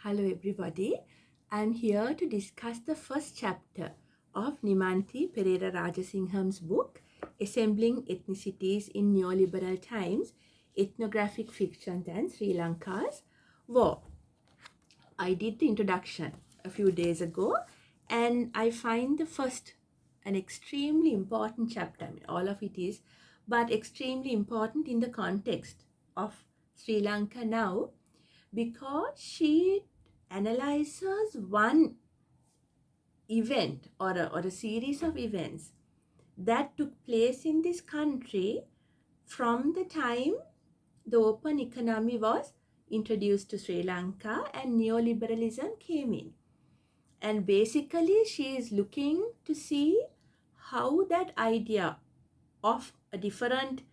Hello everybody. I'm here to discuss the first chapter of Nimanthi Rajasingham's book, Assembling Ethnicities in Neoliberal Times, Ethnographic Fiction and Sri Lanka's War. I did the introduction a few days ago and I find the first an extremely important chapter. I mean, all of it is, but extremely important in the context of Sri Lanka now, because she analyzes one event or a series of events that took place in this country from the time the open economy was introduced to Sri Lanka and neoliberalism came in. And basically, she is looking to see how that idea of a different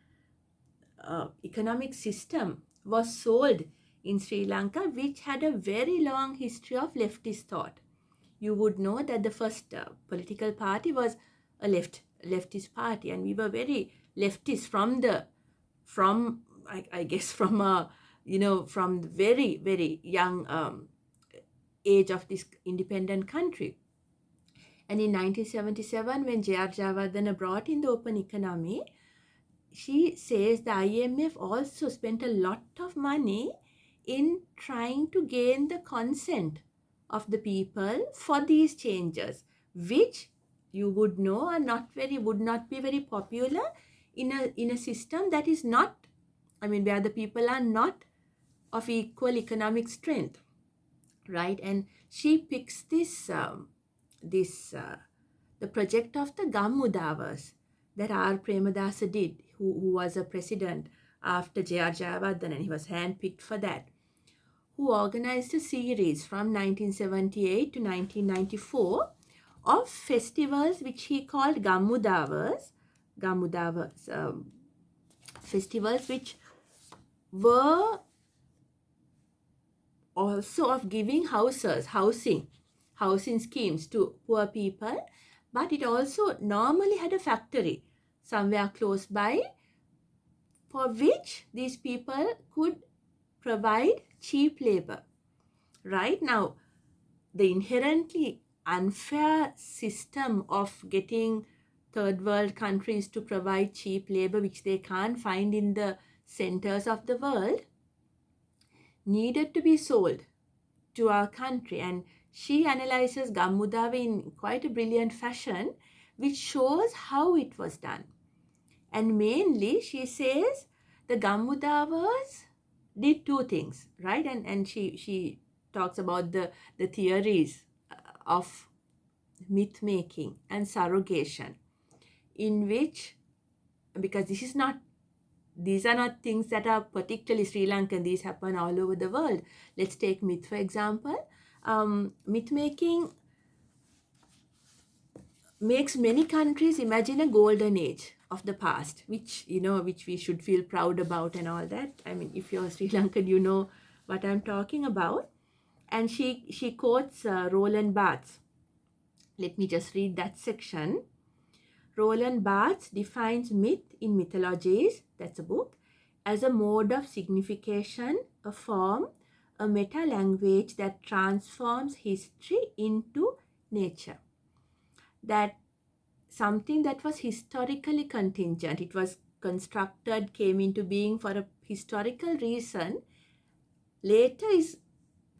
economic system was sold in Sri Lanka, which had a very long history of leftist thought. You would know that the first political party was a leftist party, and we were very leftist from the very young age of this independent country. And in 1977, when J.R. Jayawardena brought in the open economy, she says the IMF also spent a lot of money in trying to gain the consent of the people for these changes, which you would know would not be very popular in a system that is not, where the people are not of equal economic strength, right? And she picks the project of the Gammudavas that R. Premadasa did, who was a president after J.R. Jayawardena, and he was handpicked for that, who organized a series from 1978 to 1994 of festivals which he called Gammudavas, festivals which were also of giving housing schemes to poor people, but it also normally had a factory somewhere close by for which these people could provide cheap labor. Right now, the inherently unfair system of getting third world countries to provide cheap labor, which they can't find in the centers of the world, needed to be sold to our country. And she analyzes Gammudava in quite a brilliant fashion, which shows how it was done. And mainly, she says the Gammudavas did two things, right? And she talks about the theories of myth making and surrogation, in which, because these are not things that are particularly Sri Lankan, these happen all over the world. Let's take myth, for example. Myth making makes many countries imagine a golden age of the past, which we should feel proud about and all that. I mean, if you're Sri Lankan, you know what I'm talking about. And she quotes Roland Barthes. Let me just read that section. Roland Barthes defines myth in Mythologies, that's a book, as a mode of signification, a form, a meta-language that transforms history into nature. That something that was historically contingent, it was constructed, came into being for a historical reason, later is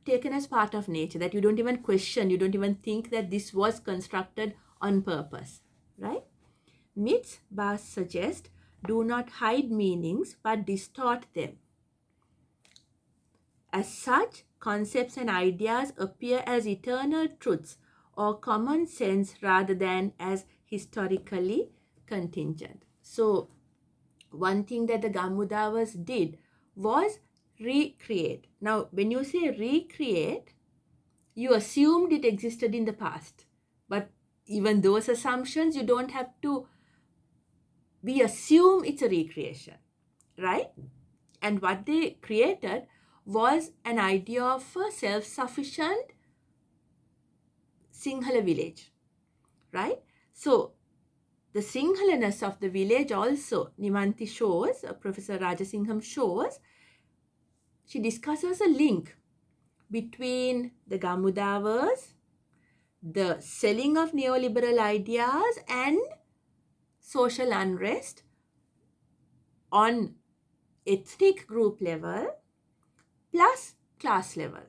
taken as part of nature, that you don't even question, you don't even think that this was constructed on purpose, right? Myths, Barthes suggests, do not hide meanings but distort them. As such, concepts and ideas appear as eternal truths or common sense rather than as historically contingent. So, one thing that the Gammudavas did was recreate. Now, when you say recreate, you assumed it existed in the past. But even those assumptions, you don't have to, we assume it's a recreation, right? And what they created was an idea of a self-sufficient Sinhala village, right? So, the Singhalaness of the village also, Nimanthi shows, Professor Rajasingham shows, she discusses a link between the Gamudavas, the selling of neoliberal ideas, and social unrest on ethnic group level plus class level.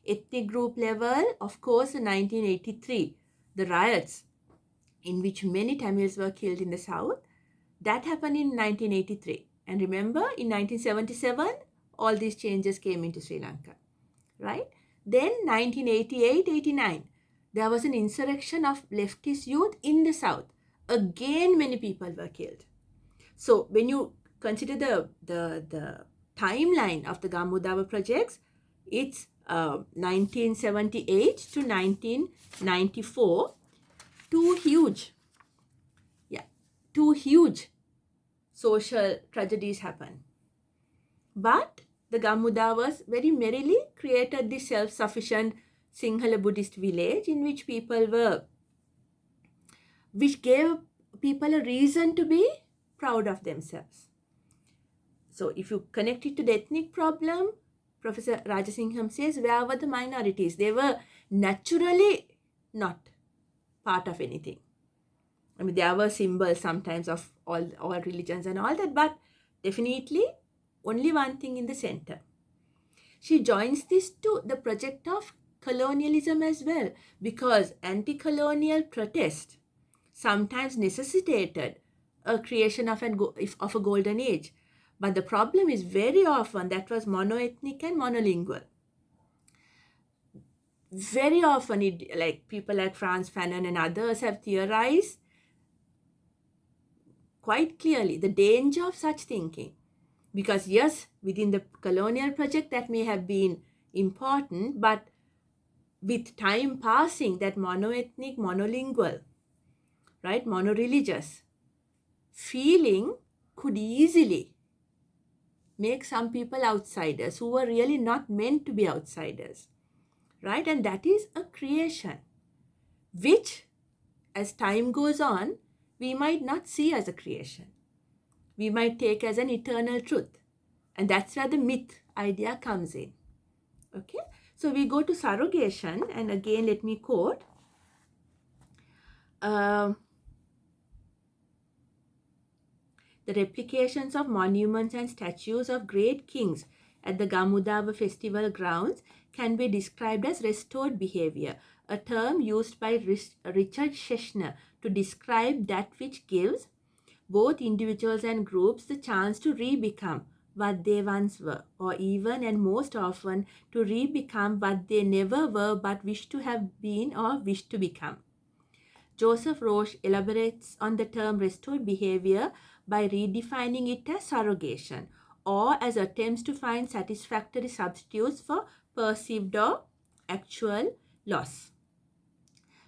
Ethnic group level, of course, in 1983, the riots in which many Tamils were killed in the south, that happened in 1983. And remember, in 1977, all these changes came into Sri Lanka, right? Then 1988-89, there was an insurrection of leftist youth in the south. Again, many people were killed. So when you consider the timeline of the Gamudava projects, it's 1978 to 1994, two huge social tragedies happen. But the Gamudavas very merrily created this self-sufficient Sinhala Buddhist village in which which gave people a reason to be proud of themselves. So if you connect it to the ethnic problem, Professor Rajasingham says, where were the minorities? They were naturally not part of anything. I mean, there were symbols sometimes of all religions and all that, but definitely only one thing in the center. She joins this to the project of colonialism as well, because anti-colonial protest sometimes necessitated a creation of a golden age. But the problem is very often that was monoethnic and monolingual. Very often, like people like Frantz Fanon and others have theorized quite clearly the danger of such thinking. Because yes, within the colonial project that may have been important, but with time passing, that monoethnic, monolingual, right, monoreligious feeling could easily make some people outsiders who were really not meant to be outsiders, right? And that is a creation, which as time goes on, we might not see as a creation. We might take as an eternal truth. And that's where the myth idea comes in. Okay, so we go to surrogation, and again let me quote. The replications of monuments and statues of great kings at the Gamudava festival grounds can be described as restored behavior, a term used by Richard Schechner to describe that which gives both individuals and groups the chance to re-become what they once were, or even and most often to re-become what they never were but wish to have been or wish to become. Joseph Roche elaborates on the term restored behavior by redefining it as surrogation, or as attempts to find satisfactory substitutes for perceived or actual loss.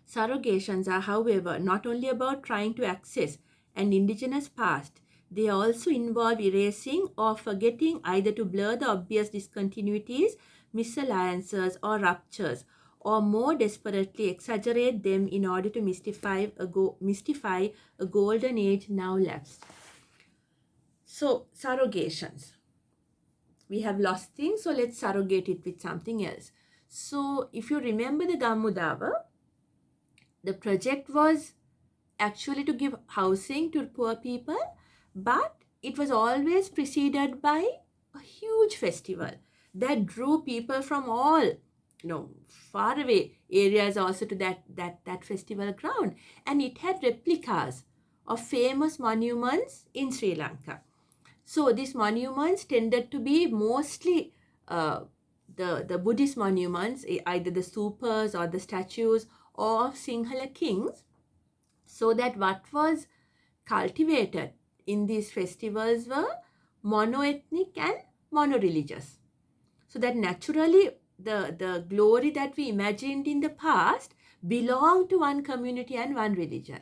Surrogations are, however, not only about trying to access an indigenous past, they also involve erasing or forgetting, either to blur the obvious discontinuities, misalliances, or ruptures, or more desperately exaggerate them in order to mystify a golden age now lapsed. So, surrogations. We have lost things, so let's surrogate it with something else. So, if you remember the Gamudava, the project was actually to give housing to poor people, but it was always preceded by a huge festival that drew people from all far away areas also to that festival ground, and it had replicas of famous monuments in Sri Lanka. So these monuments tended to be mostly the Buddhist monuments, either the stupas or the statues of Sinhala kings, so that what was cultivated in these festivals were monoethnic and monoreligious. So that naturally the glory that we imagined in the past belonged to one community and one religion.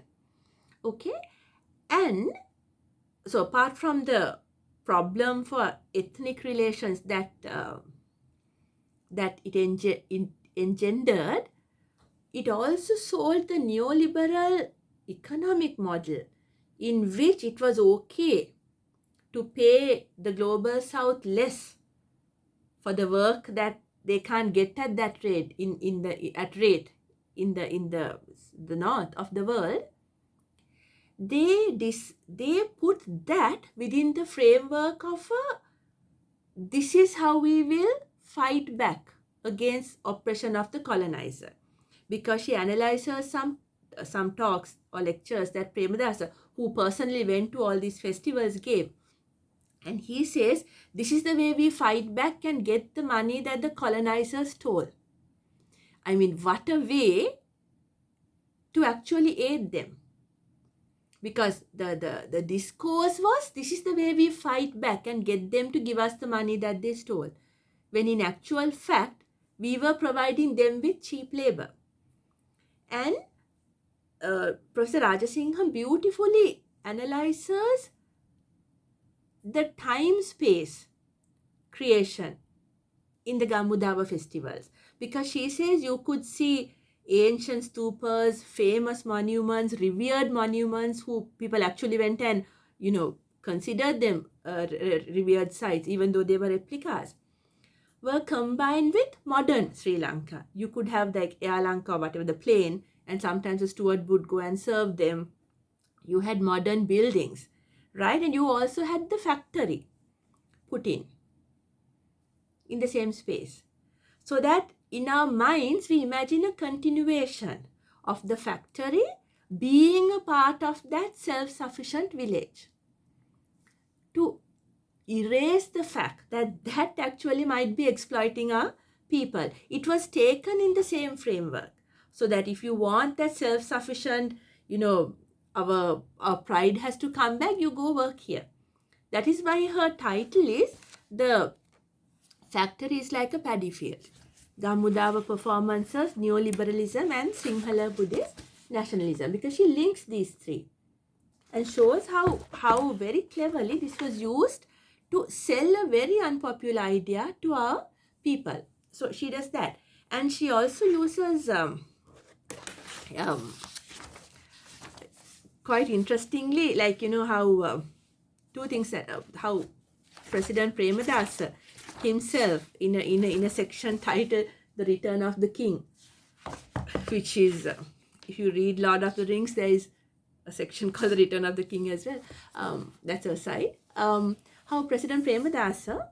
Okay? And so apart from the problem for ethnic relations that it engendered, it also sold the neoliberal economic model in which it was okay to pay the global south less for the work that they can't get at that rate in the north of the world, they put that within the framework of this is how we will fight back against oppression of the colonizer. Because she analyzes some talks or lectures that Premadasa, who personally went to all these festivals, gave. And he says, this is the way we fight back and get the money that the colonizers stole. I mean, what a way to actually aid them. Because the discourse was, this is the way we fight back and get them to give us the money that they stole. When in actual fact, we were providing them with cheap labor. And Professor Rajasingham beautifully analyzes the time-space creation in the Gamudava festivals. Because she says you could see ancient stupas, famous monuments, revered monuments, who people actually went and, considered them revered sites, even though they were replicas, were combined with modern Sri Lanka. You could have like Air Lanka or whatever, the plane, and sometimes a steward would go and serve them. You had modern buildings, right? And you also had the factory put in the same space. So that in our minds, we imagine a continuation of the factory being a part of that self-sufficient village. To erase the fact that that actually might be exploiting our people. It was taken in the same framework. So that if you want that self-sufficient, our pride has to come back, you go work here. That is why her title is The Factory is Like a Paddy Field. Gamudava Performances, Neoliberalism and Sinhala Buddhist Nationalism. Because she links these three and shows how very cleverly this was used to sell a very unpopular idea to our people. So she does that. And she also uses quite interestingly, like, how two things that how President Premadasa himself in a section titled The Return of the King, which is, if you read Lord of the Rings, there is a section called The Return of the King as well. That's aside. How President Premadasa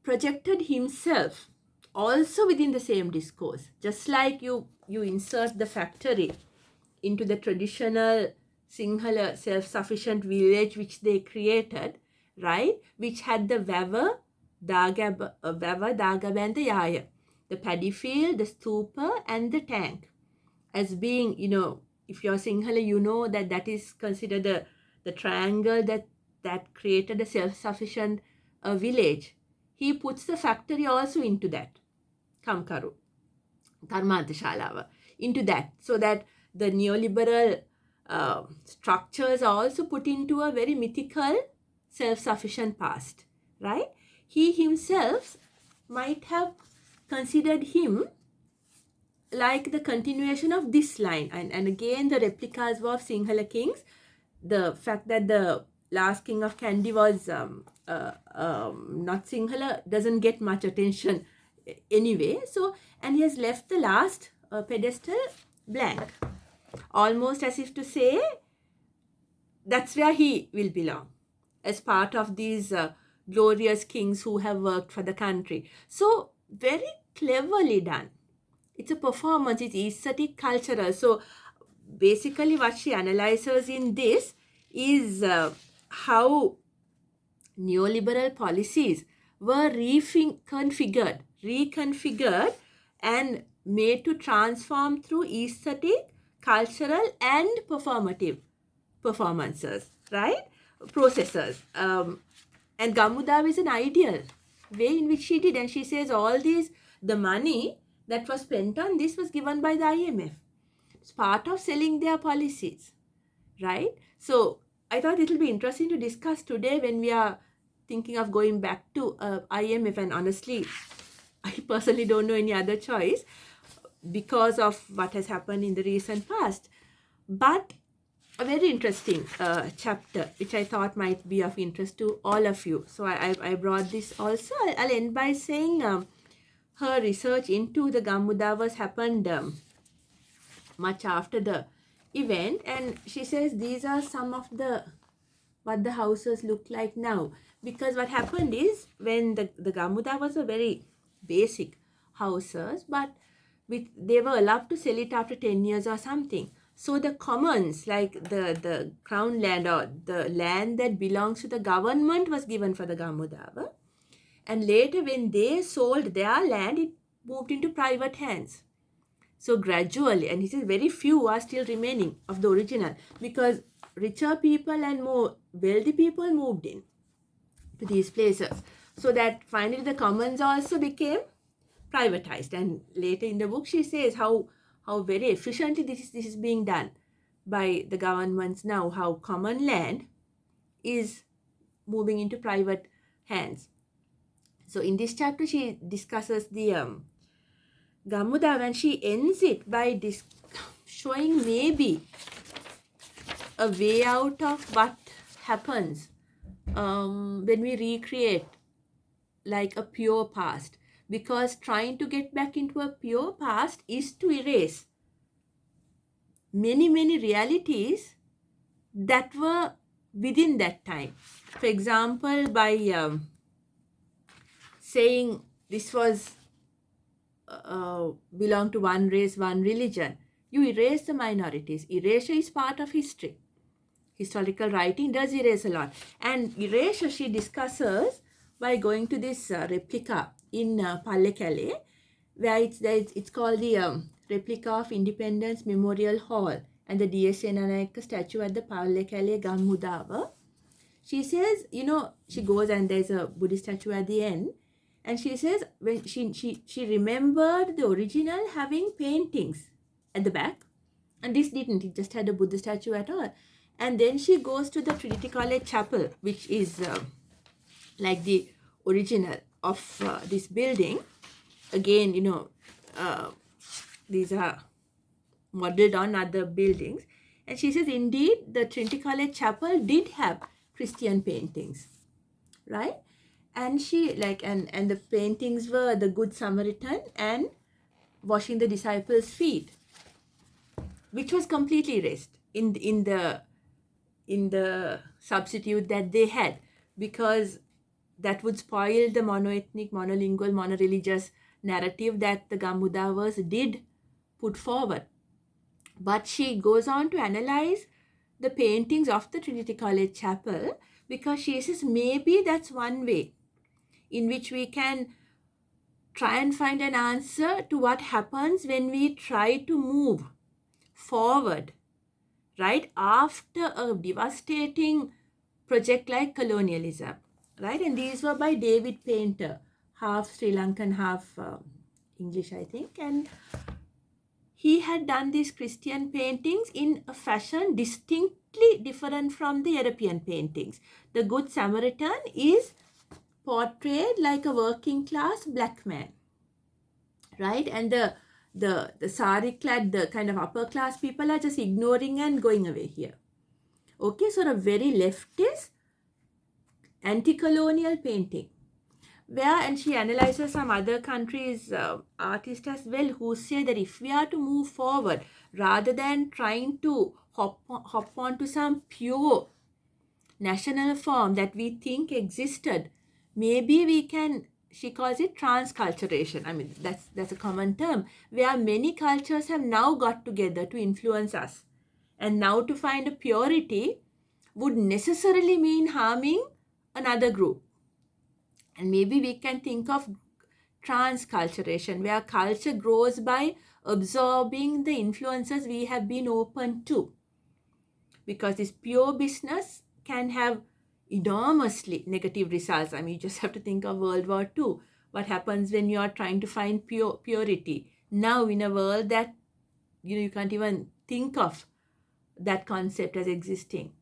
projected himself also within the same discourse. Just like you insert the factory into the traditional Sinhala self-sufficient village which they created, right? Which had the Vava, Dagaba and the Yaya, the paddy field, the stupa and the tank, as being, if you're Sinhala, that is considered the triangle that created a self-sufficient village. He puts the factory also into that, Kamkaru, Karmadashalava, into that, so that the neoliberal structures are also put into a very mythical self-sufficient past, right? He himself might have considered him like the continuation of this line. And again, the replicas were of Sinhala kings. The fact that the last king of Kandy was not Sinhala doesn't get much attention anyway. So, and he has left the last pedestal blank, almost as if to say that's where he will belong, as part of these glorious kings who have worked for the country. So very cleverly done. It's a performance, it's aesthetic, cultural. So basically what she analyzes in this is how neoliberal policies were reconfigured and made to transform through aesthetic, cultural and performative performances, right? Processes. And Gamudava is an ideal way in which she did. And she says all these, the money that was spent on this was given by the IMF. It's part of selling their policies, right? So I thought it will be interesting to discuss today when we are thinking of going back to IMF. And honestly, I personally don't know any other choice because of what has happened in the recent past. But a very interesting chapter, which I thought might be of interest to all of you. So I brought this also. I'll end by saying her research into the Gamudavas happened much after the event, and she says these are some of the what the houses look like now. Because what happened is, when the Gamudavas were very basic houses, but they were allowed to sell it after 10 years or something. So the commons, like the crown land or the land that belongs to the government, was given for the Gamudava. And later when they sold their land, it moved into private hands. So gradually, and he says very few are still remaining of the original, because richer people and more wealthy people moved in to these places. So that finally the commons also became privatized. And later in the book she says how very efficiently this is being done by the governments now, how common land is moving into private hands. So in this chapter she discusses the Gamudav, and she ends it by showing maybe a way out of what happens when we recreate like a pure past. Because trying to get back into a pure past is to erase many realities that were within that time. For example, by saying this was belong to one race, one religion, you erase the minorities. Erasure is part of history. Historical writing does erase a lot. And erasure she discusses by going to this replica in Pallekele, where it's called the replica of Independence Memorial Hall and the D.S. Senanayake statue at the Pallekele Gamudava. She says, she goes and there's a Buddhist statue at the end. And she says when she remembered the original having paintings at the back. And this didn't. It just had a Buddha statue at all. And then she goes to the Trinity College Chapel, which is like the original of this building. Again, these are modeled on other buildings. And she says, indeed, the Trinity College Chapel did have Christian paintings, right? And she and the paintings were the Good Samaritan and washing the disciples' feet, which was completely erased in the substitute that they had, because that would spoil the monoethnic, monolingual, monoreligious narrative that the Gamudavas did put forward. But she goes on to analyze the paintings of the Trinity College Chapel, because she says maybe that's one way in which we can try and find an answer to what happens when we try to move forward, right, after a devastating project like colonialism, right? And these were by David Painter, half Sri Lankan, half English, I think. And he had done these Christian paintings in a fashion distinctly different from the European paintings. The Good Samaritan is portrayed like a working class black man, right? And the sari clad, the kind of upper class people are just ignoring and going away here. Okay, so a very leftist anti-colonial painting. And she analyzes some other countries' artists as well, who say that if we are to move forward, rather than trying to hop on to some pure national form that we think existed, maybe we can, she calls it transculturation. I mean, that's a common term, where many cultures have now got together to influence us. And now to find a purity would necessarily mean harming another group. And maybe we can think of transculturation, where culture grows by absorbing the influences we have been open to. Because this pure business can have enormously negative results. I mean, you just have to think of World War II. What happens when you are trying to find purity? Now, in a world that, you can't even think of that concept as existing.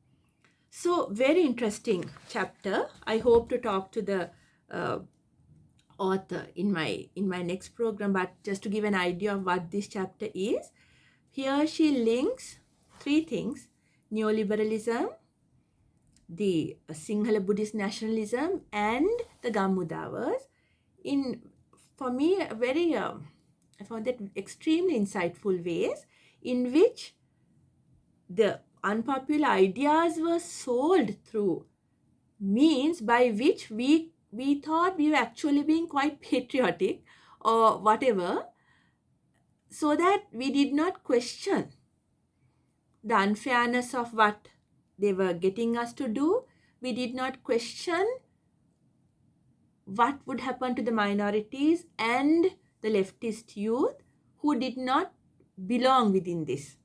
So, very interesting chapter. I hope to talk to the author in my next program, but just to give an idea of what this chapter is, here she links three things: neoliberalism, the Sinhala Buddhist nationalism, and the Gammudavas for me, I found that extremely insightful ways in which the unpopular ideas were sold through means by which we thought we were actually being quite patriotic or whatever, so that we did not question the unfairness of what they were getting us to do. We did not question what would happen to the minorities and the leftist youth who did not belong within this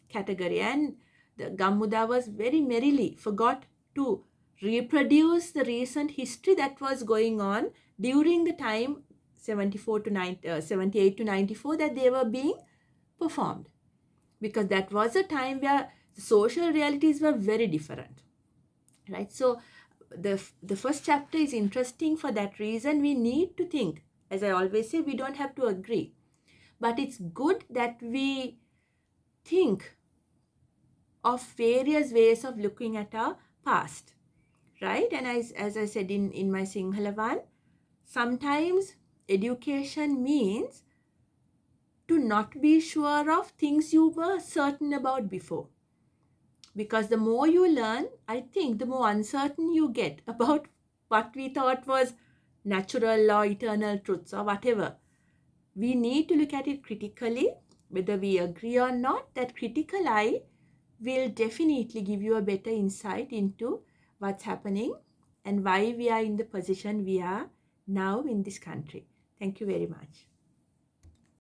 category. And the Gammudavas very merrily forgot to reproduce the recent history that was going on during the time 78 to 94 that they were being performed, because that was a time where the social realities were very different, right? So the first chapter is interesting for that reason. We need to think, as I always say, we don't have to agree, but it's good that we think of various ways of looking at our past, right? And as I said in my Sinhala one, sometimes education means to not be sure of things you were certain about before. Because the more you learn, I think the more uncertain you get about what we thought was natural or eternal truths or whatever. We need to look at it critically, whether we agree or not. That critical eye will definitely give you a better insight into what's happening and why we are in the position we are now in this country. Thank you very much.